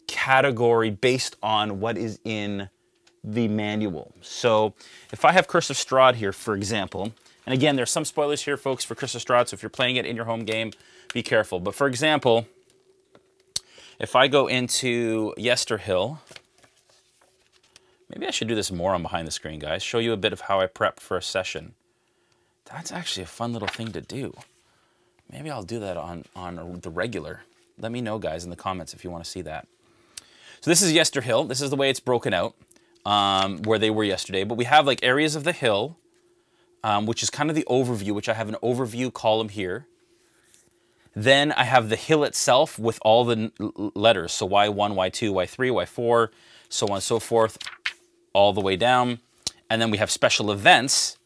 category based on what is in the manual. So if I have Curse of Strahd here, for example, and again, there's some spoilers here, folks, for Curse of Strahd, so if you're playing it in your home game, be careful. But for example, if I go into Yesterhill, maybe I should do this more on behind the screen, guys. Show you a bit of how I prep for a session. That's actually a fun little thing to do. Maybe I'll do that on the regular. Let me know, guys, in the comments if you want to see that. So this is Yesterhill. This is the way it's broken out, where they were yesterday. But we have like areas of the hill, which is kind of the overview, which I have an overview column here. Then I have the hill itself with all the letters. So Y1, Y2, Y3, Y4, so on and so forth, all the way down. And then we have special events,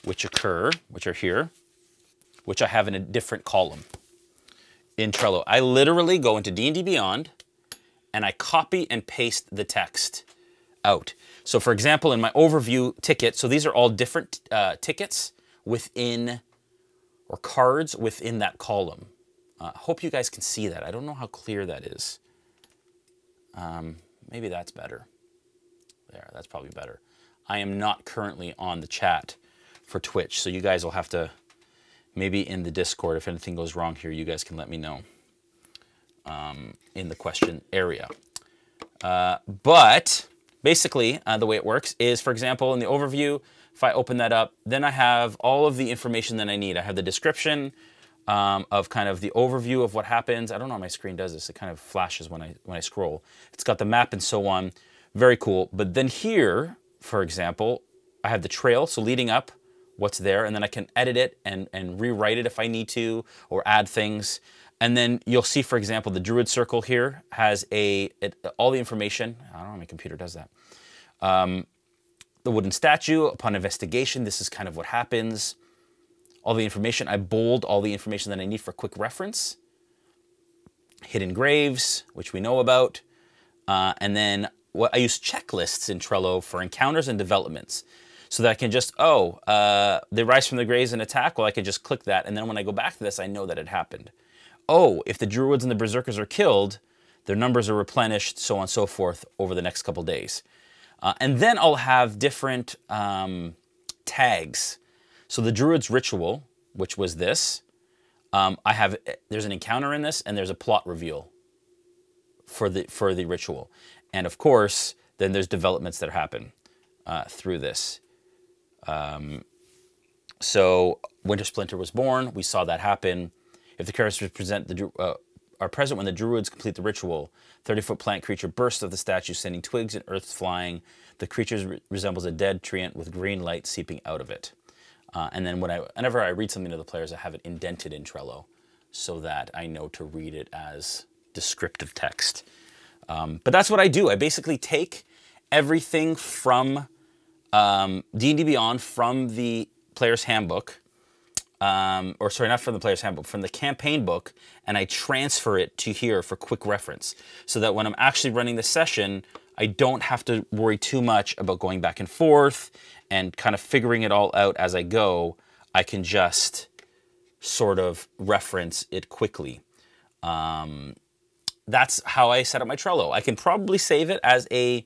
which are here, which I have in a different column in Trello. I literally go into D&D Beyond and I copy and paste the text out. So for example, in my overview ticket, so these are all different tickets within, or cards within that column. Hope you guys can see that. I don't know how clear that is. Maybe that's better. There, that's probably better. I am not currently on the chat for Twitch, so you guys will have to, maybe in the Discord, if anything goes wrong here, you guys can let me know in the question area. But basically, the way it works is, for example, in the overview, if I open that up, then I have all of the information that I need. I have the description of kind of the overview of what happens. I don't know how my screen does this. It kind of flashes when I scroll. It's got the map and so on. Very cool. But then here, for example, I have the trail, so leading up, what's there, and then I can edit it and rewrite it if I need to, or add things. And then you'll see, for example, the Druid Circle here has all the information. I don't know how my computer does that. The wooden statue, upon investigation, this is kind of what happens. all the information. I bold all the information that I need for quick reference. Hidden graves, which we know about. And then I use checklists in Trello for encounters and developments. So that I can just, they rise from the graves and attack. Well, I can just click that. And then when I go back to this, I know that it happened. Oh, if the Druids and the Berserkers are killed, their numbers are replenished, so on and so forth, over the next couple days. And then I'll have different tags. So the Druid's Ritual, which was this, there's an encounter in this, and there's a plot reveal for the ritual. And of course, then there's developments that happen through this. So Winter Splinter was born. We saw that happen. If the characters are present when the Druids complete the ritual, 30-foot plant creature bursts of the statue, sending twigs and earth flying. The creature resembles a dead treant with green light seeping out of it. And then whenever I read something to the players, I have it indented in Trello so that I know to read it as descriptive text. But that's what I do. I basically take everything from D&D Beyond, from the Player's Handbook, or sorry, not from the Player's Handbook, from the campaign book, and I transfer it to here for quick reference, so that when I'm actually running the session, I don't have to worry too much about going back and forth and kind of figuring it all out as I go. I can just sort of reference it quickly. That's how I set up my Trello. I can probably save it as a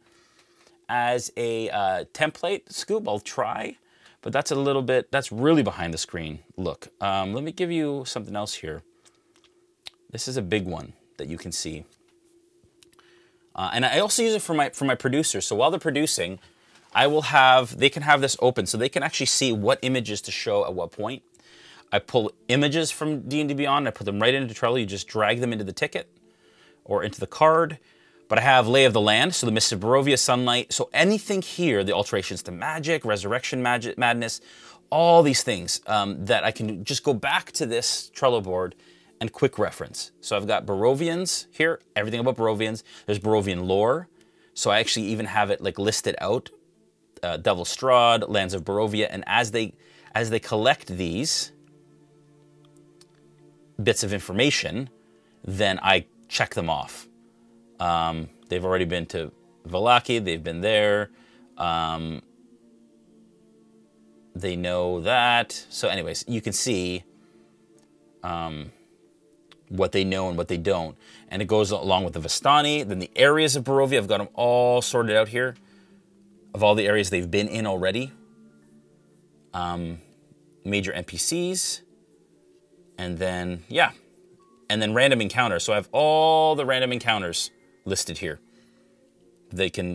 template, Scoob. I'll try, but that's a little bit, that's really behind the screen. Look, let me give you something else here. This is a big one that you can see. And I also use it for my producers. So while they're producing, they can have this open so they can actually see what images to show at what point. I pull images from D&D Beyond, I put them right into Trello. You just drag them into the ticket or into the card. But I have Lay of the Land, so the Mists of Barovia, Sunlight. So anything here, the alterations to magic, Resurrection Madness, all these things that I can just go back to this Trello board and quick reference. So I've got Barovians here, everything about Barovians. There's Barovian lore. So I actually even have it like listed out. Devil's Strahd, Lands of Barovia, and as they collect these bits of information, then I check them off. They've already been to Vallaki, they've been there. They know that. So anyways, you can see what they know and what they don't. And it goes along with the Vistani. Then the areas of Barovia, I've got them all sorted out here, of all the areas they've been in already. Major NPCs. And then, yeah. And then random encounters. So I have all the random encounters listed here. And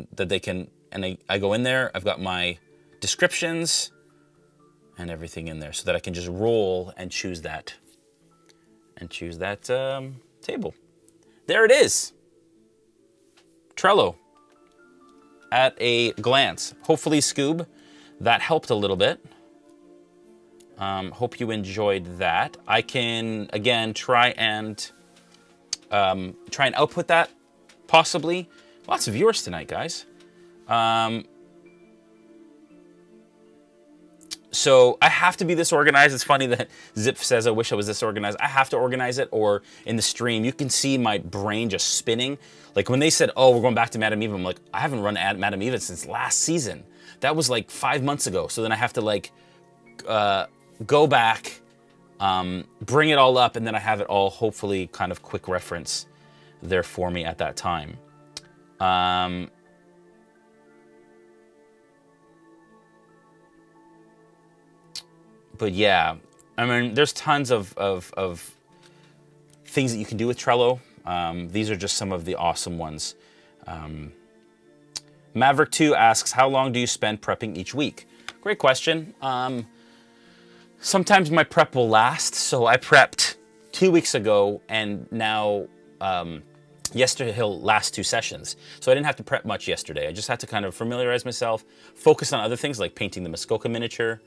I go in there, I've got my descriptions and everything in there so that I can just roll and choose that. Table. There it is. Trello. At a glance. Hopefully, Scoob, that helped a little bit. Hope you enjoyed that. I can, again, try and output that, possibly. Lots of viewers tonight, guys. So I have to be this organized. It's funny that Zip says, I wish I was this organized. I have to organize it, or in the stream, you can see my brain just spinning. Like when they said, oh, we're going back to Madame Eva, I'm like, I haven't run Madame Eva since last season. That was like 5 months ago. So then I have to like go back, bring it all up, and then I have it all hopefully kind of quick reference there for me at that time. But yeah, I mean, there's tons of things that you can do with Trello. These are just some of the awesome ones. Maverick2 asks, how long do you spend prepping each week? Great question. Sometimes my prep will last. So I prepped 2 weeks ago, and now yesterday he'll last 2 sessions. So I didn't have to prep much yesterday. I just had to kind of familiarize myself, focus on other things like painting the Muskoka miniature,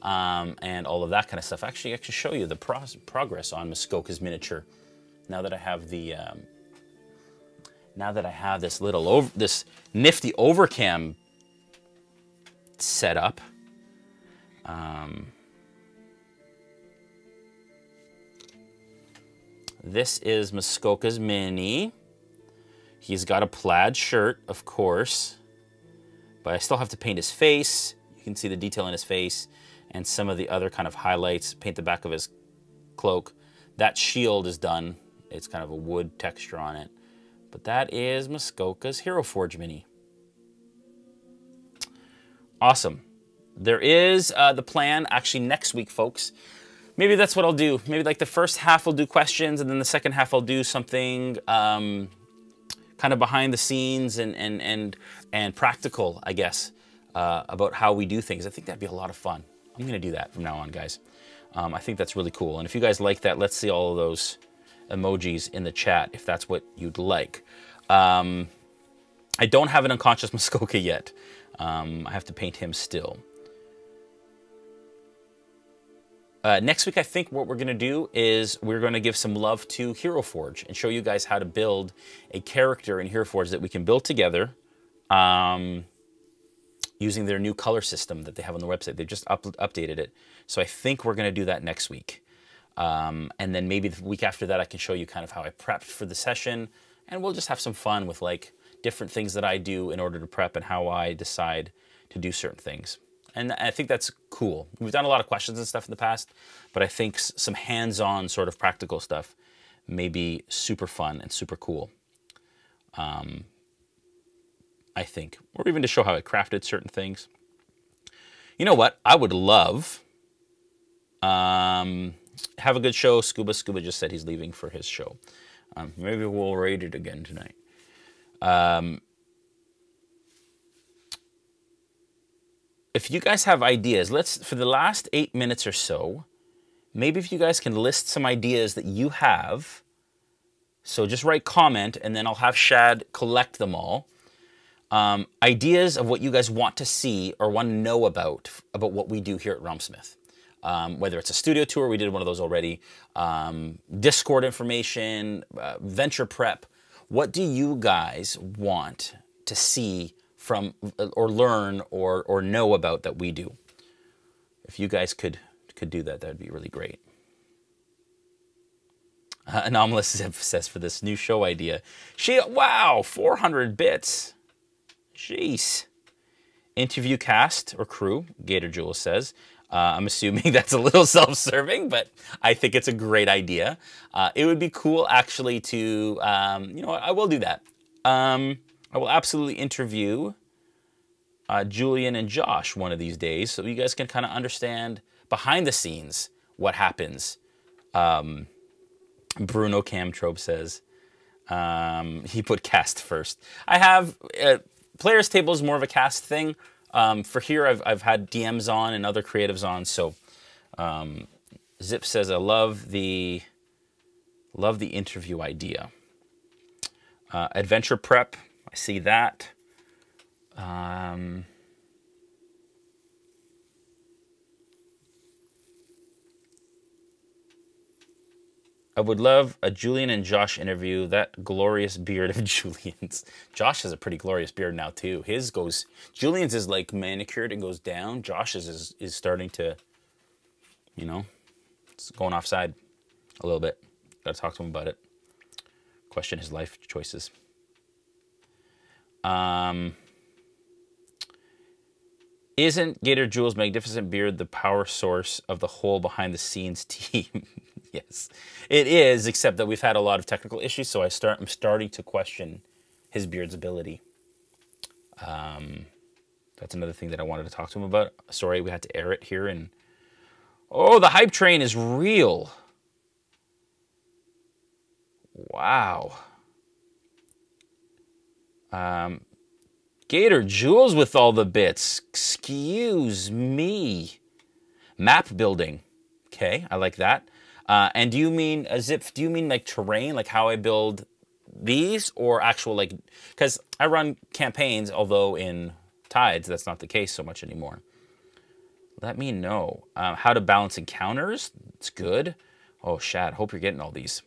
and all of that kind of stuff. Actually, I can show you the progress on Muskoka's miniature now that I have the this nifty overcam set up. This is Muskoka's mini. He's got a plaid shirt, of course, but I still have to paint his face. You can see the detail in his face and some of the other kind of highlights. Paint the back of his cloak. That shield is done. It's kind of a wood texture on it. But that is Muskoka's Hero Forge mini. Awesome. There is the plan actually next week, folks. Maybe that's what I'll do. Maybe like the first half I'll do questions, and then the second half I'll do something kind of behind the scenes and practical, I guess, about how we do things. I think that'd be a lot of fun. I'm going to do that from now on, guys. I think that's really cool. And if you guys like that, let's see all of those emojis in the chat if that's what you'd like. I don't have an unconscious Muskoka yet. I have to paint him still. Next week, I think what we're going to do is we're going to give some love to Hero Forge and show you guys how to build a character in Hero Forge that we can build together using their new color system that they have on the website. They just updated it. So I think we're going to do that next week. And then maybe the week after that, I can show you kind of how I prepped for the session. And we'll just have some fun with like different things that I do in order to prep and how I decide to do certain things. And I think that's cool. We've done a lot of questions and stuff in the past, but I think some hands-on sort of practical stuff may be super fun and super cool. I think. Or even to show how I crafted certain things. You know what? I would love... have a good show. Scuba just said he's leaving for his show. Maybe we'll raid it again tonight. If you guys have ideas, for the last 8 minutes or so, maybe if you guys can list some ideas that you have. So just write comment, and then I'll have Shad collect them all. Ideas of what you guys want to see or want to know about what we do here at RealmSmith. Whether it's a studio tour, we did one of those already, Discord information, venture prep. What do you guys want to see from or learn or know about that we do? If you guys could do that, that'd be really great. Anomalous says for this new show idea. Wow, 400 bits. Jeez. Interview cast or crew, Gator Jules says. I'm assuming that's a little self-serving, but I think it's a great idea. It would be cool, actually, to, you know what, I will do that. I will absolutely interview Julian and Josh one of these days, so you guys can kind of understand behind the scenes what happens. Bruno Camtrobe says, he put cast first. I have, Players Table is more of a cast thing. For here, I've had DMs on and other creatives on. So, Zip says, I love the interview idea. Adventure prep, I see that. I would love a Julian and Josh interview. That glorious beard of Julian's. Josh has a pretty glorious beard now too. Julian's is like manicured and goes down. Josh's is starting to, you know, it's going offside a little bit. Got to talk to him about it. Question his life choices. Isn't Gator Jules' magnificent beard the power source of the whole behind-the-scenes team? Yes, it is, except that we've had a lot of technical issues, so I'm starting to question his beard's ability. That's another thing that I wanted to talk to him about. Sorry, we had to air it here. And oh, the hype train is real. Wow. Gator Jules with all the bits. Excuse me. Map building. Okay, I like that. And do you mean, Zip, do you mean like terrain, like how I build these, or actual like, because I run campaigns, although in Tides, that's not the case so much anymore. Let me know. How to balance encounters. It's good. Oh, Shad, hope you're getting all these.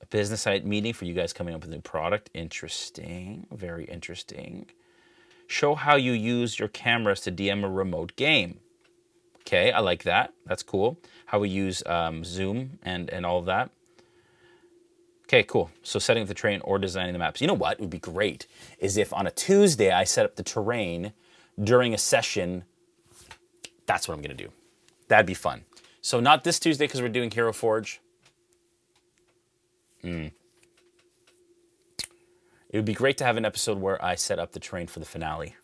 Business site meeting for you guys coming up with a new product. Interesting. Very interesting. Show how you use your cameras to DM a remote game. Okay, I like that. That's cool. How we use Zoom and all of that. Okay, cool. So setting up the terrain or designing the maps. You know what would be great is if on a Tuesday I set up the terrain during a session. That's what I'm going to do. That'd be fun. So not this Tuesday because we're doing Hero Forge. It would be great to have an episode where I set up the terrain for the finale.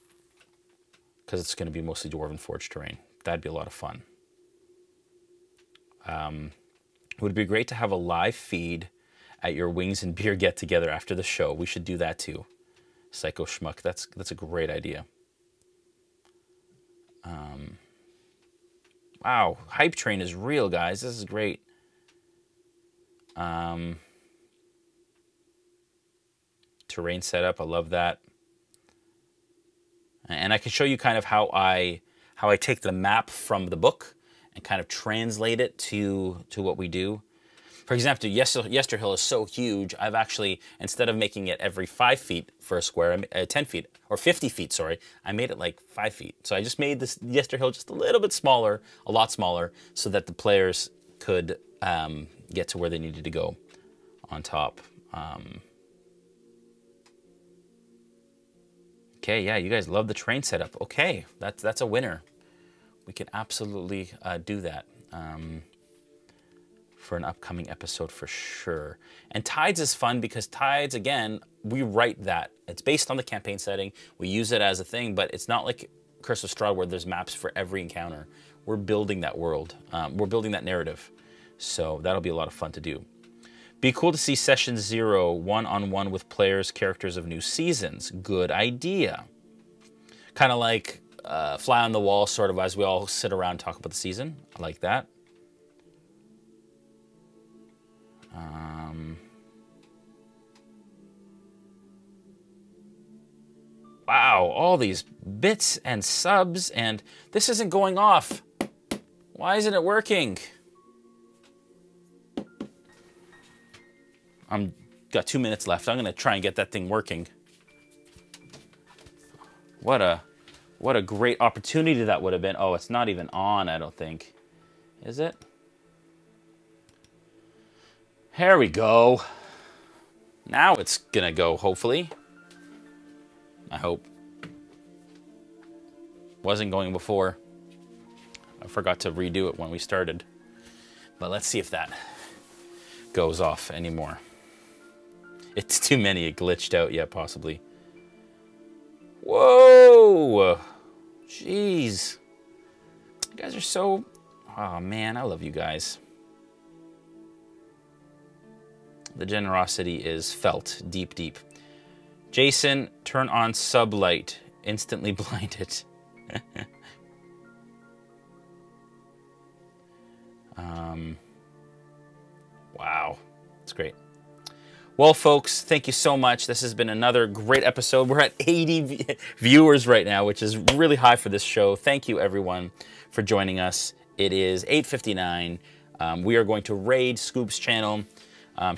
Because it's going to be mostly Dwarven Forge terrain. That'd be a lot of fun. It would be great to have a live feed at your Wings and Beer get-together after the show. We should do that too. Psycho Schmuck. That's a great idea. Wow. Hype train is real, guys. This is great. Terrain setup. I love that. And I can show you kind of how I take the map from the book and kind of translate it to what we do. For example, Yesterhill is so huge, I've actually, instead of making it every 5 feet for a square, 10 feet, or 50 feet, sorry, I made it like 5 feet. So I just made this Yesterhill just a little bit smaller, a lot smaller, so that the players could get to where they needed to go on top. Okay, yeah, you guys love the train setup. Okay, that's a winner. We can absolutely do that for an upcoming episode for sure. And Tides is fun because Tides, again, we write that. It's based on the campaign setting. We use it as a thing, but it's not like Curse of Strahd where there's maps for every encounter. We're building that world. We're building that narrative. So that'll be a lot of fun to do. Be cool to see Session 0 one-on-one with players, characters of new seasons. Good idea. Kind of like fly on the wall, sort of, as we all sit around and talk about the season. I like that. Wow, all these bits and subs, and this isn't going off. Why isn't it working? Got 2 minutes left. I'm gonna try and get that thing working. What a great opportunity that would have been. Oh, it's not even on, I don't think. Is it? Here we go. Now it's gonna go, hopefully. I hope. Wasn't going before. I forgot to redo it when we started. But let's see if that goes off anymore. It's too many. It glitched out. Yeah, possibly. Whoa! Jeez. You guys are so... Oh, man. I love you guys. The generosity is felt deep, deep. Jason, turn on sublight. Instantly blinded. Wow. It's great. Well, folks, thank you so much. This has been another great episode. We're at 80 viewers right now, which is really high for this show. Thank you, everyone, for joining us. It is 8:59. We are going to raid Scoop's channel,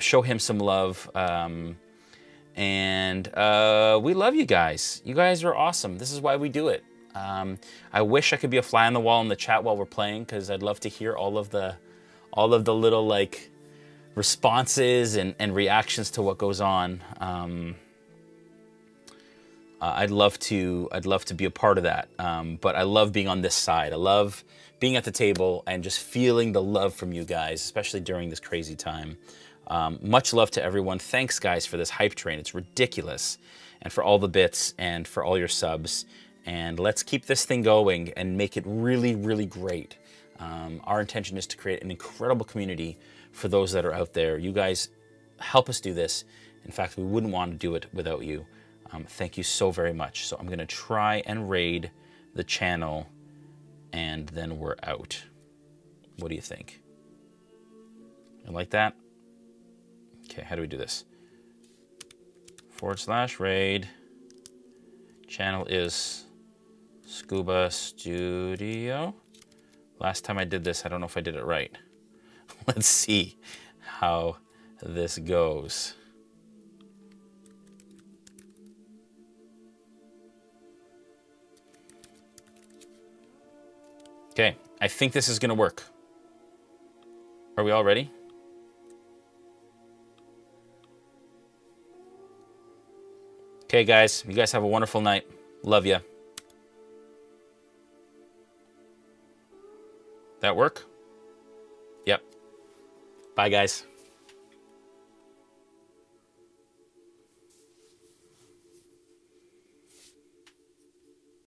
show him some love, and we love you guys. You guys are awesome. This is why we do it. I wish I could be a fly on the wall in the chat while we're playing, because I'd love to hear all of the little, like, responses and reactions to what goes on. I'd love to be a part of that. But I love being on this side. I love being at the table and just feeling the love from you guys, especially during this crazy time. Much love to everyone. Thanks, guys, for this hype train. It's ridiculous. And for all the bits and for all your subs. And let's keep this thing going and make it really, really great. Our intention is to create an incredible community for those that are out there. You guys help us do this. In fact, we wouldn't want to do it without you. Thank you so very much. So I'm going to try and raid the channel, and then we're out. What do you think? You like that? Okay, how do we do this? /raid. Channel is Scuba Studio. Last time I did this, I don't know if I did it right. Let's see how this goes. Okay, I think this is going to work. Are we all ready? Okay, guys, you guys have a wonderful night. Love ya. That work? Yep. Bye, guys.